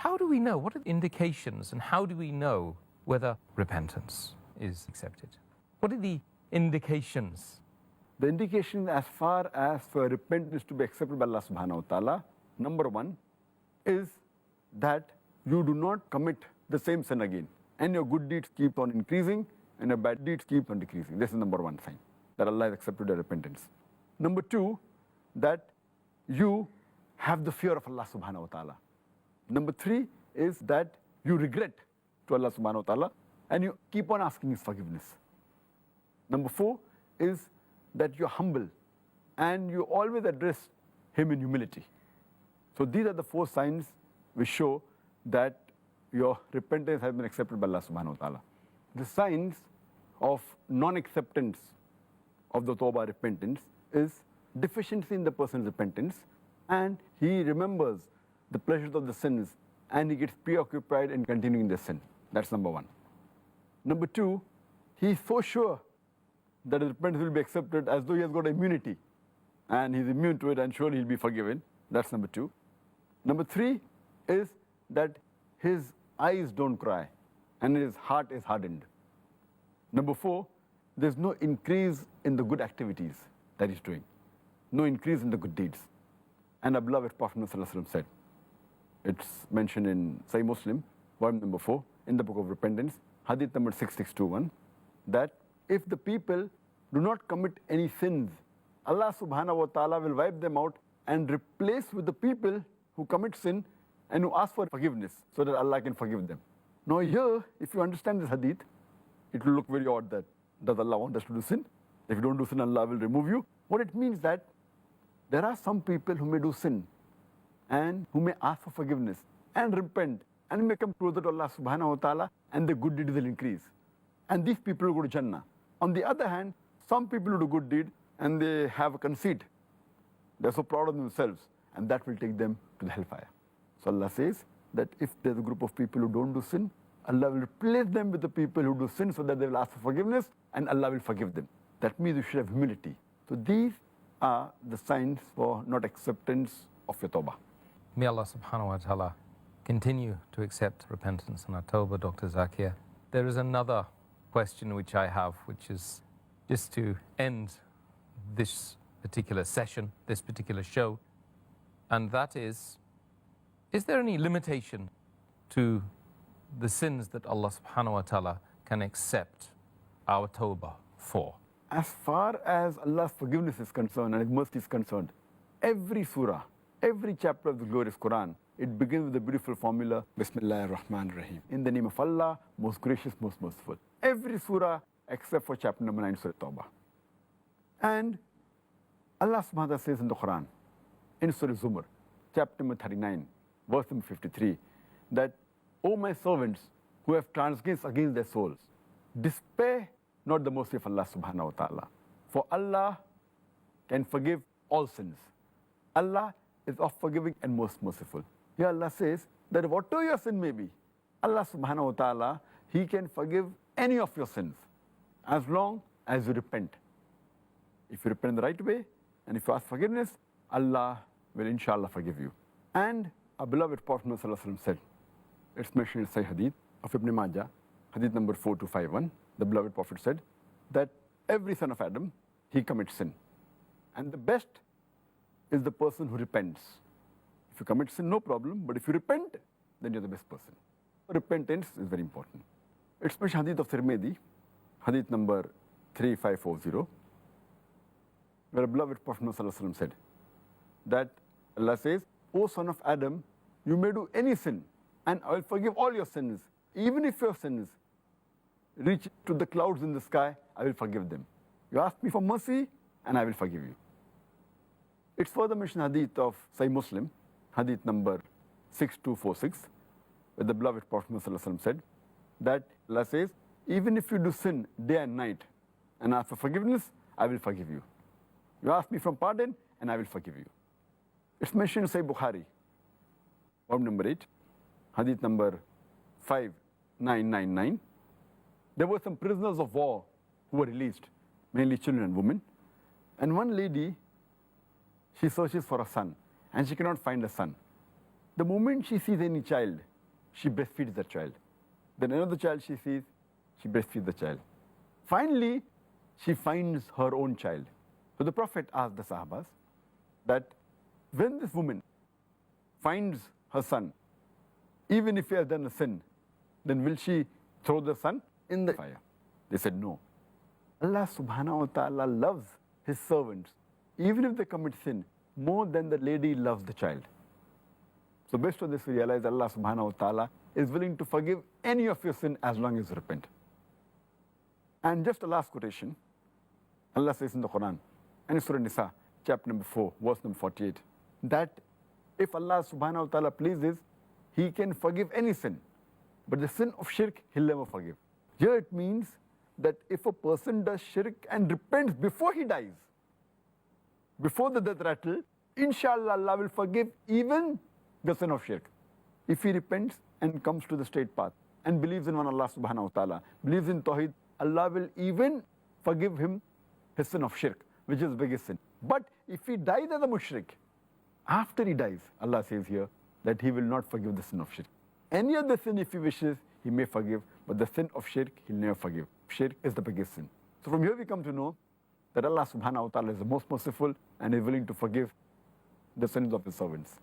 how do we know? What are the indications and how do we know whether repentance is accepted? What are the indications? The indication as far as for repentance to be accepted by Allah subhanahu wa ta'ala, number one is that you do not commit the same sin again. And your good deeds keep on increasing and your bad deeds keep on decreasing. This is number one sign that Allah has accepted your repentance. Number two, that you have the fear of Allah subhanahu wa ta'ala. Number three is that you regret to Allah subhanahu wa ta'ala and you keep on asking His forgiveness. Number four is that you're humble and you always address Him in humility. So these are the four signs which show that your repentance has been accepted by Allah subhanahu wa ta'ala. The signs of non-acceptance of the tawbah repentance is deficiency in the person's repentance, and he remembers the pleasures of the sins and he gets preoccupied in continuing the sin. That's number one. Number two, he is so sure that his repentance will be accepted as though he has got immunity and he's immune to it and surely he'll be forgiven. That's number two. Number three is that his eyes don't cry and his heart is hardened. Number four, there's no increase in the good activities that he's doing, no increase in the good deeds. And our beloved Prophet ﷺ said, it's mentioned in Sahih Muslim, volume number 4, in the book of repentance, hadith number 6621, that if the people do not commit any sins, Allah subhanahu wa ta'ala will wipe them out and replace with the people who commit sin and who ask for forgiveness so that Allah can forgive them. Now here, if you understand this hadith, it will look very odd that does Allah want us to do sin? If you don't do sin, Allah will remove you. What it means that there are some people who may do sin and who may ask for forgiveness and repent and may come closer to Allah subhanahu wa ta'ala and the good deeds will increase. And these people will go to Jannah. On the other hand, some people who do good deed and they have a conceit. They're so proud of themselves and that will take them to the hellfire. So Allah says that if there's a group of people who don't do sin, Allah will replace them with the people who do sin so that they will ask for forgiveness and Allah will forgive them. That means you should have humility. So these are the signs for not acceptance of your tawbah. May Allah subhanahu wa ta'ala continue to accept repentance and our tawbah, Dr. Zakir. There is another question which I have, which is just to end this particular session, this particular show, and that is there any limitation to the sins that Allah subhanahu wa ta'ala can accept our tawbah for? As far as Allah's forgiveness is concerned and His mercy is concerned, every surah, every chapter of the glorious Quran, it begins with the beautiful formula, Bismillahir Rahmanir Rahim. In the name of Allah, most gracious, most merciful. Every surah except for chapter number 9, Surah Tawbah. And Allah subhanahu wa ta'ala says in the Quran, in Surah Zumar, chapter number 39, verse number 53, that, O my servants who have transgressed against their souls, despair not the mercy of Allah subhanahu wa ta'ala. For Allah can forgive all sins. Allah is of forgiving and most merciful. Here Allah says that whatever your sin may be, Allah subhanahu wa ta'ala, He can forgive any of your sins as long as you repent. If you repent the right way and if you ask forgiveness, Allah will inshallah forgive you. And our beloved Prophet said, it's mentioned in Sahih Hadith of Ibn Majah, Hadith number 4251, the beloved Prophet said that every son of Adam, he commits sin. And the best is the person who repents. If you commit sin, no problem, but if you repent, then you're the best person. Repentance is very important. It's mentioned Hadith of Tirmidhi, Hadith number 3540, where a beloved Prophet said that Allah says, O son of Adam, you may do any sin, and I will forgive all your sins. Even if your sins reach to the clouds in the sky, I will forgive them. You ask me for mercy, and I will forgive you. It's further mentioned Hadith of Sahih Muslim, Hadith number 6246, where the beloved Prophet said that Allah says, even if you do sin day and night, and ask for forgiveness, I will forgive you. You ask me for pardon, and I will forgive you. It's mentioned in Sahih Bukhari, volume number 8, Hadith number 5999. There were some prisoners of war who were released, mainly children and women. And one lady, she searches for a son, and she cannot find a son. The moment she sees any child, she breastfeeds the child. Then another child she sees, she breastfeeds the child. Finally, she finds her own child. So the Prophet asked the Sahabas that when this woman finds her son, even if he has done a sin, then will she throw the son in the fire? They said no. Allah subhanahu wa ta'ala loves his servants, even if they commit sin, more than the lady loves the child. So based on this, we realize Allah subhanahu wa ta'ala is willing to forgive any of your sin as long as you repent. And just a last quotation. Allah says in the Quran, and in Surah Nisa, chapter number 4, verse number 48, that if Allah subhanahu wa ta'ala pleases, He can forgive any sin. But the sin of shirk, He'll never forgive. Here it means that if a person does shirk and repents before he dies, before the death rattle, inshallah Allah will forgive even the sin of shirk. If he repents and comes to the straight path and believes in one Allah subhanahu wa ta'ala, believes in Tawheed, Allah will even forgive him his sin of shirk, which is the biggest sin. But if he dies as a mushrik, after he dies, Allah says here that He will not forgive the sin of shirk. Any other sin, if He wishes, He may forgive, but the sin of shirk, He'll never forgive. Shirk is the biggest sin. So from here we come to know that Allah subhanahu wa ta'ala is the most merciful and is willing to forgive the sins of His servants.